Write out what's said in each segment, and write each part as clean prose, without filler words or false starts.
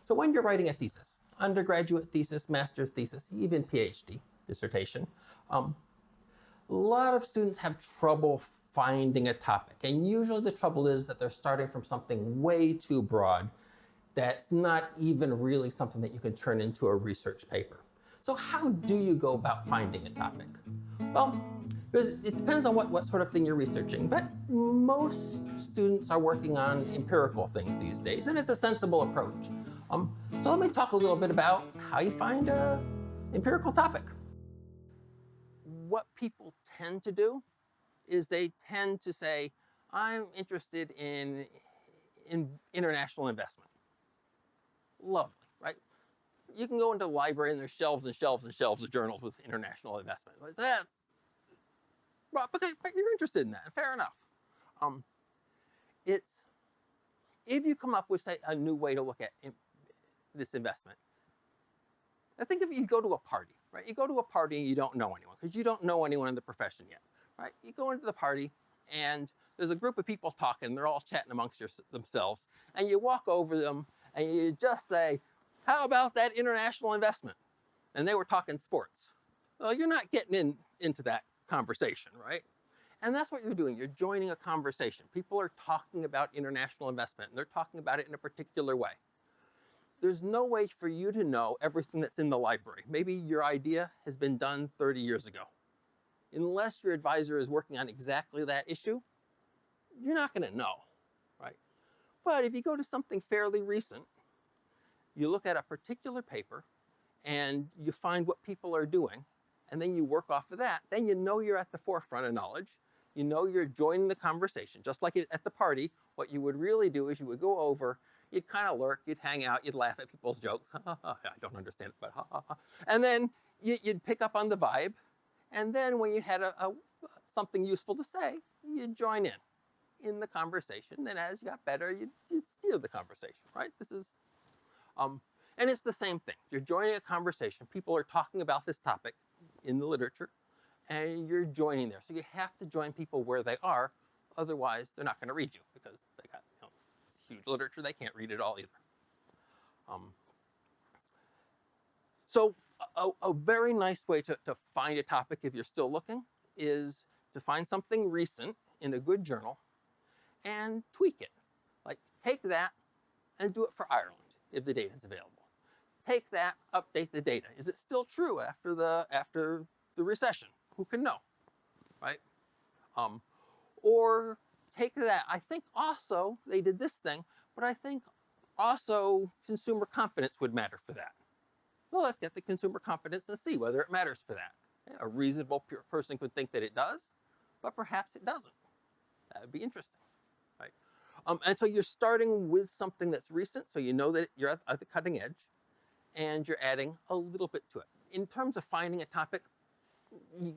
So when you're writing a thesis, undergraduate thesis, master's thesis, even PhD dissertation, a lot of students have trouble finding a topic. And usually the trouble is that they're starting from something way too broad that's not even really something that you can turn into a research paper. So how do you go about finding a topic? Well, it depends on what sort of thing you're researching, but most students are working on empirical things these days, and it's a sensible approach. So let me talk a little bit about how you find an empirical topic. What people tend to do is they tend to say, I'm interested in international investment. Lovely, right? You can go into the library and there's shelves and shelves and shelves of journals with international investment. That's, well, but you're interested in that, fair enough. It's, if you come up with, say, a new way to look at this investment, I think if you go to a party, right? You go to a party and you don't know anyone, because you don't know anyone in the profession yet, right? You go into the party and there's a group of people talking, they're all chatting amongst themselves, and you walk over them and you just say, how about that international investment? And they were talking sports. Well, you're not getting into that conversation, right? And that's what you're doing. You're joining a conversation. People are talking about international investment, and they're talking about it in a particular way. There's no way for you to know everything that's in the library. Maybe your idea has been done 30 years ago. Unless your advisor is working on exactly that issue, you're not going to know, right? But if you go to something fairly recent, you look at a particular paper and you find what people are doing, and then you work off of that, then you know you're at the forefront of knowledge. You know you're joining the conversation. Just like at the party, what you would really do is you would go over, you'd kind of lurk, you'd hang out, you'd laugh at people's jokes. I don't understand it, but ha ha ha. And then you'd pick up on the vibe. And then when you had something useful to say, you'd join in the conversation. Then as you got better, you'd steer the conversation, right? This is, and it's the same thing. You're joining a conversation. People are talking about this topic in the literature, and you're joining there. So you have to join people where they are. Otherwise, they're not going to read you because they got huge literature. They can't read it all either. So a very nice way to find a topic if you're still looking is to find something recent in a good journal and tweak it. Like take that and do it for Ireland if the data is available. Take that, update the data. Is it still true after the recession? Who can know, right? Or take that. I think also they did this thing, but I think also consumer confidence would matter for that. Well, let's get the consumer confidence and see whether it matters for that. A reasonable person could think that it does, but perhaps it doesn't. That would be interesting, right? And so you're starting with something that's recent, so you know that you're at the cutting edge, and you're adding a little bit to it. In terms of finding a topic,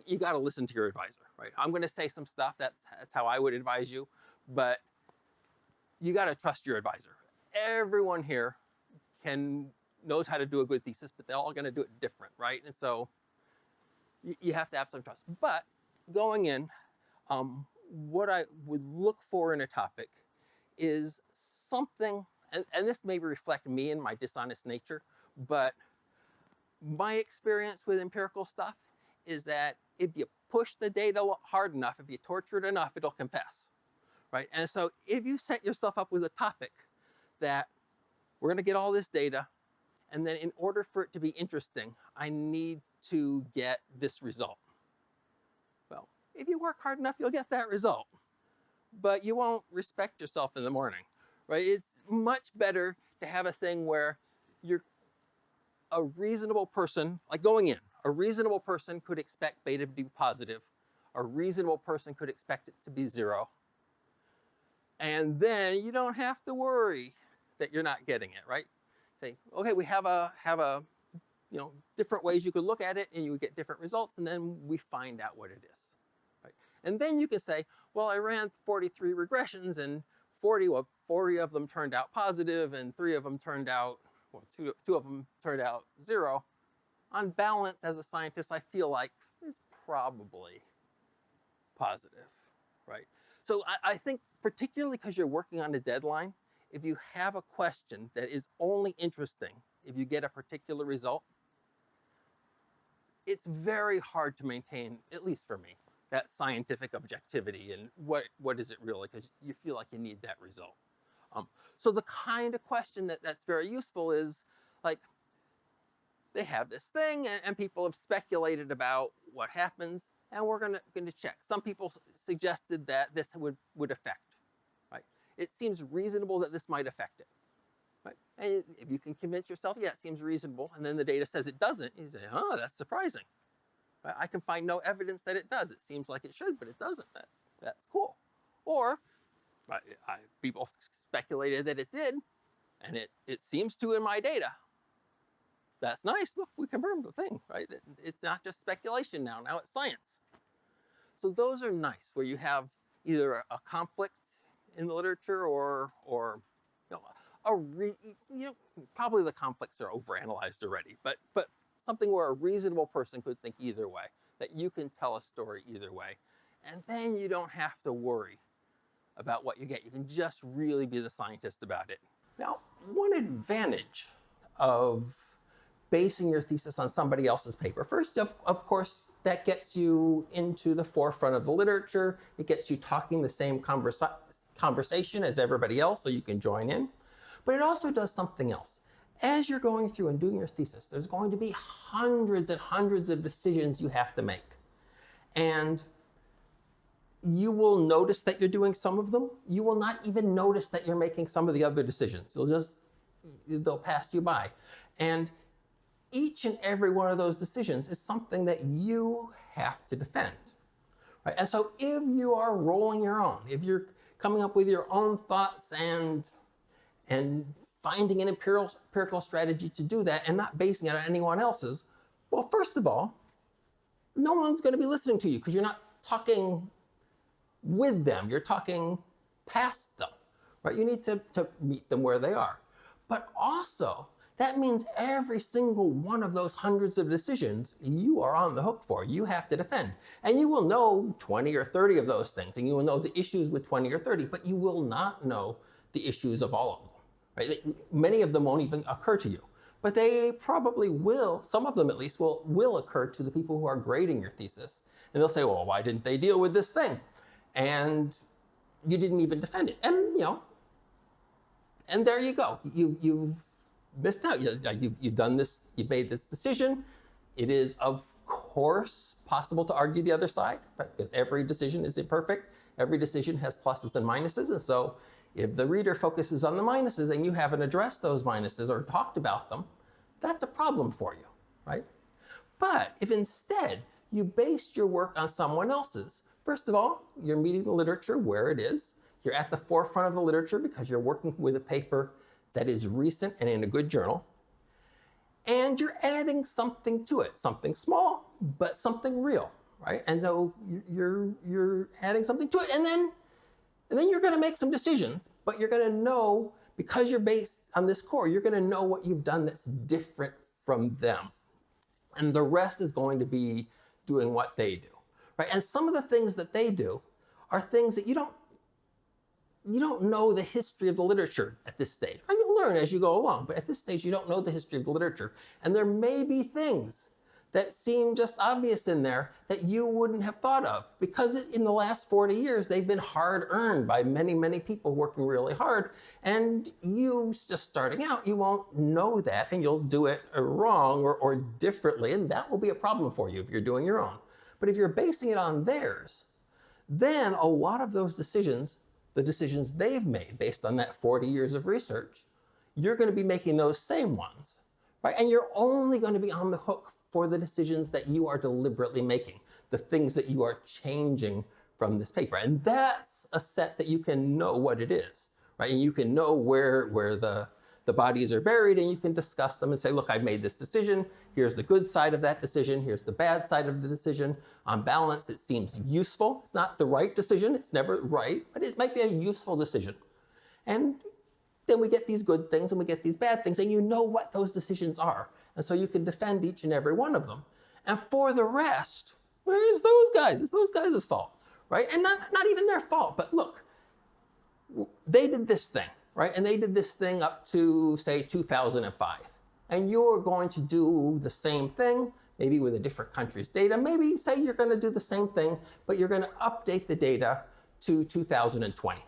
you got to listen to your advisor, right? I'm going to say some stuff, that's how I would advise you, but you got to trust your advisor. Everyone here knows how to do a good thesis, but they're all going to do it different, right? And so you have to have some trust. But going in, what I would look for in a topic is something, and this may reflect me and my dishonest nature, but my experience with empirical stuff is that if you push the data hard enough, if you torture it enough, it'll confess, right? And so if you set yourself up with a topic that we're going to get all this data, and then in order for it to be interesting, I need to get this result. Well, if you work hard enough, you'll get that result, but you won't respect yourself in the morning, right? It's much better to have a thing where you're a reasonable person, like going in, a reasonable person could expect beta to be positive. A reasonable person could expect it to be 0. And then you don't have to worry that you're not getting it, right? Say, okay, we have a different ways you could look at it, and you would get different results, and then we find out what it is, right? And then you can say, well, I ran 43 regressions, and 40 of them turned out positive, and 3 of them turned out, well, two of them turned out 0. On balance, as a scientist, I feel like it's probably positive, right? So I think particularly because you're working on a deadline, if you have a question that is only interesting if you get a particular result, it's very hard to maintain, at least for me, that scientific objectivity and what is it really, because you feel like you need that result. So the kind of question that's very useful is like, they have this thing and people have speculated about what happens, and we're going to check. Some people suggested that this would affect, right? It seems reasonable that this might affect it, right? And if you can convince yourself, yeah, it seems reasonable, and then the data says it doesn't, you say, oh, that's surprising. Right? I can find no evidence that it does. It seems like it should, but it doesn't. That's cool. Or people speculated that it did, and it seems to in my data. That's nice. Look, we confirmed the thing, right? It's not just speculation now. Now it's science. So those are nice, where you have either a conflict in the literature or probably the conflicts are overanalyzed already, but something where a reasonable person could think either way, that you can tell a story either way, and then you don't have to worry about what you get. You can just really be the scientist about it. Now, one advantage of basing your thesis on somebody else's paper. First, of course, that gets you into the forefront of the literature. It gets you talking the same conversation as everybody else, so you can join in. But it also does something else. As you're going through and doing your thesis, there's going to be hundreds and hundreds of decisions you have to make. And you will notice that you're doing some of them. You will not even notice that you're making some of the other decisions. They'll pass you by. And each and every one of those decisions is something that you have to defend. Right? And so if you are rolling your own, if you're coming up with your own thoughts and finding an empirical strategy to do that and not basing it on anyone else's, well, first of all, no one's going to be listening to you because you're not talking with them. You're talking past them, right? You need to meet them where they are. But also, that means every single one of those hundreds of decisions you are on the hook for. You have to defend. And you will know 20 or 30 of those things, and you will know the issues with 20 or 30, but you will not know the issues of all of them. Right? Many of them won't even occur to you. But they probably will, some of them at least, will occur to the people who are grading your thesis. And they'll say, well, why didn't they deal with this thing? And you didn't even defend it. And, and there you go. You've missed out. You've done this, you've made this decision. It is, of course, possible to argue the other side, right? Because every decision is imperfect. Every decision has pluses and minuses. And so if the reader focuses on the minuses and you haven't addressed those minuses or talked about them, that's a problem for you, right? But if instead you based your work on someone else's, first of all, you're meeting the literature where it is. You're at the forefront of the literature because you're working with a paper that is recent and in a good journal. And you're adding something to it, something small, but something real, right? And so you're adding something to it, and then you're going to make some decisions, but you're going to know, because you're based on this core, you're going to know what you've done that's different from them. And the rest is going to be doing what they do, right? And some of the things that they do are things that you don't know the history of the literature at this stage. Right? You'll learn as you go along, but at this stage, you don't know the history of the literature. And there may be things that seem just obvious in there that you wouldn't have thought of, because in the last 40 years, they've been hard-earned by many, many people working really hard. And you just starting out, you won't know that, and you'll do it wrong or differently, and that will be a problem for you if you're doing your own. But if you're basing it on theirs, then a lot of those decisions, the decisions they've made based on that 40 years of research, you're going to be making those same ones, right? And you're only going to be on the hook for the decisions that you are deliberately making, the things that you are changing from this paper. And that's a set that you can know what it is, right? And you can know where the bodies are buried, and you can discuss them and say, look, I've made this decision. Here's the good side of that decision. Here's the bad side of the decision. On balance, it seems useful. It's not the right decision. It's never right, but it might be a useful decision. And then we get these good things and we get these bad things, and you know what those decisions are. And so you can defend each and every one of them. And for the rest, well, it's those guys. It's those guys' fault, right? And not even their fault, but look, they did this thing. right? And they did this thing up to, say, 2005. And you're going to do the same thing, maybe with a different country's data. Maybe say you're going to do the same thing, but you're going to update the data to 2020.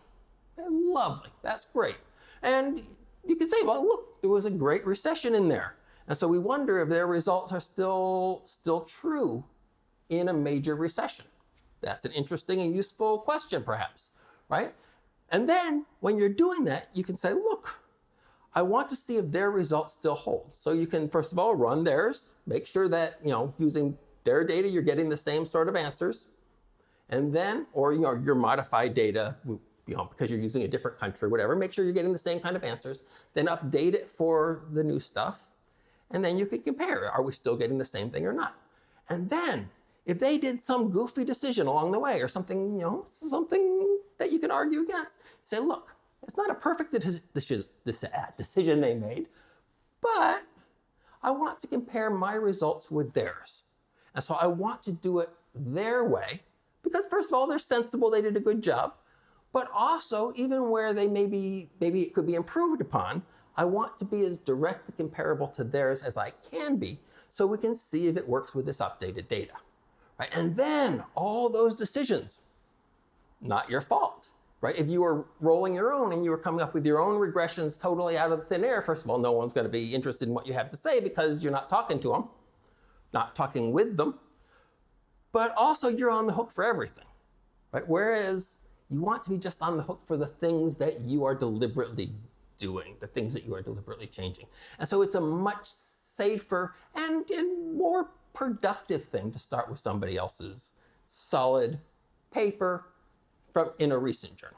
Lovely, that's great. And you can say, well, look, there was a great recession in there. And so we wonder if their results are still true in a major recession. That's an interesting and useful question, perhaps, right? And then when you're doing that, you can say, look, I want to see if their results still hold. So you can, first of all, run theirs, make sure that, using their data, you're getting the same sort of answers. And then, or your modified data, because you're using a different country, whatever, make sure you're getting the same kind of answers. Then update it for the new stuff. And then you can compare, are we still getting the same thing or not? And then, if they did some goofy decision along the way or something, something that you can argue against, say, look, it's not a perfect decision they made, but I want to compare my results with theirs. And so I want to do it their way, because first of all, they're sensible, they did a good job, but also even where they maybe it could be improved upon, I want to be as directly comparable to theirs as I can be, so we can see if it works with this updated data. Right? And then all those decisions, not your fault. Right? If you were rolling your own and you were coming up with your own regressions totally out of thin air, first of all, no one's going to be interested in what you have to say because you're not talking to them, not talking with them. But also you're on the hook for everything. Right? Whereas you want to be just on the hook for the things that you are deliberately doing, the things that you are deliberately changing. And so it's a much safer and more productive thing to start with somebody else's solid paper in a recent journal.